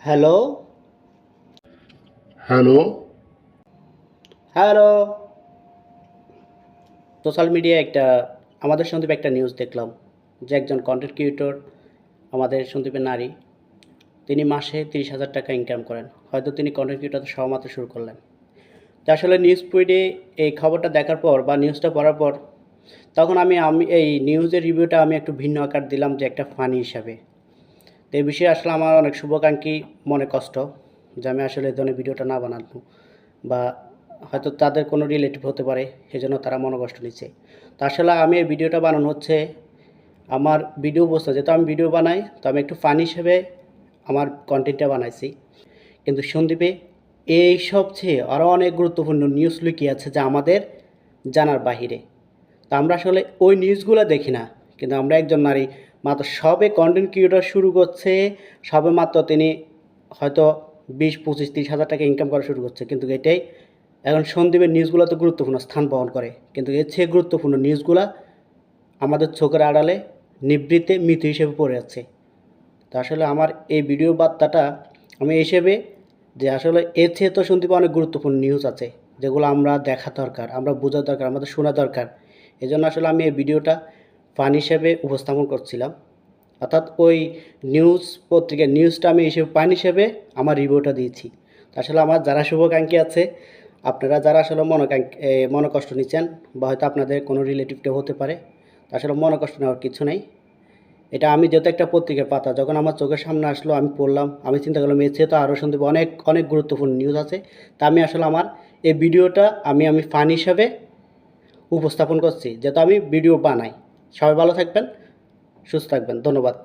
Hello, hello. Hello. Social মিডিয়ায় আমাদের সন্দীপে একটা নিউজ দেখলাম যে একজন কন্টেন্ট ক্রিয়েটর আমাদের সন্দীপের নারী, তিনি মাসে 30,000 টাকা ইনকাম করেন। হয়তো তিনি কন্টেন্ট ক্রিয়েটর সবেমাত্র শুরু করলেন। তো আসলে নিউজ ফিডে এই খবরটা দেখার পর বা নিউজটা পড়ার পর তখন আমি এই নিউজের রিভিউটা আমি একটু ভিন্ন আকার দিলাম যে একটা ফানি হিসাবে। তো এই বিষয়ে আসলে আমার অনেক শুভাকাঙ্ক্ষী মনে কষ্ট যে আমি আসলে এই ধরনের ভিডিওটা না বানাবো বা হয়তো তাদের কোনো রিলেটিভ হতে পারে, সেজন্য তারা মনোকষ্ট নিচ্ছে। তো আসলে আমি এই ভিডিওটা বানানো হচ্ছে আমার ভিডিও বস্তু, যেহেতু আমি ভিডিও বানাই তো আমি একটু ফানি হিসেবে আমার কন্টেন্টটা বানাইছি। কিন্তু সন্দীপে এই সবচেয়ে আরও অনেক গুরুত্বপূর্ণ নিউজ লুকিয়ে আছে যা আমাদের জানার বাহিরে। তো আমরা আসলে ওই নিউজগুলো দেখি না, কিন্তু আমরা একজন নারী মাত্র সবে কন্টেন্ট ক্রিয়েটর শুরু করছে, সবে মাত্র তিনি হয়তো 20, 25, 30 হাজার টাকা ইনকাম করা শুরু করছে, কিন্তু এটাই এখন সন্দীপের নিউজগুলো তো গুরুত্বপূর্ণ স্থান বহন করে, কিন্তু এর চেয়ে গুরুত্বপূর্ণ নিউজগুলো আমাদের চোখের আড়ালে নিভৃতে মৃত হিসেবে পড়ে আছে। তো আসলে আমার এই ভিডিও বার্তাটা আমি হিসেবে যে আসলে এর চেয়ে তো সন্দীপে অনেক গুরুত্বপূর্ণ নিউজ আছে যেগুলো আমরা দেখা দরকার, আমরা বোঝা দরকার, আমাদের শোনা দরকার। এই জন্য আসলে আমি এই ভিডিওটা ফান হিসেবে উপস্থাপন করছিলাম, অর্থাৎ ওই নিউজ পত্রিকার নিউজটা আমি হিসেবে পান হিসেবে আমার রিভিউটা দিয়েছি। তো আসলে আমার যারা শুভাকাঙ্ক্ষী আছে, আপনারা যারা আসলে মনোকষ্ট নিচ্ছেন বা হয়তো আপনাদের কোনো রিলেটিভ কেউ হতে পারে, তো আসলে মনোকষ্ট নেওয়ার কিছু নেই। এটা আমি যেহেতু একটা পত্রিকার পাতা যখন আমার চোখের সামনে আসলো আমি পড়লাম, আমি চিন্তা করলাম এর চেয়ে তো আরও শুনতে অনেক অনেক গুরুত্বপূর্ণ নিউজ আছে। তা আমি আসলে আমার এই ভিডিওটা আমি ফান হিসাবে উপস্থাপন করছি, যেহেতু আমি ভিডিও বানাই। সবাই ভালো থাকবেন, সুস্থ থাকবেন, ধন্যবাদ।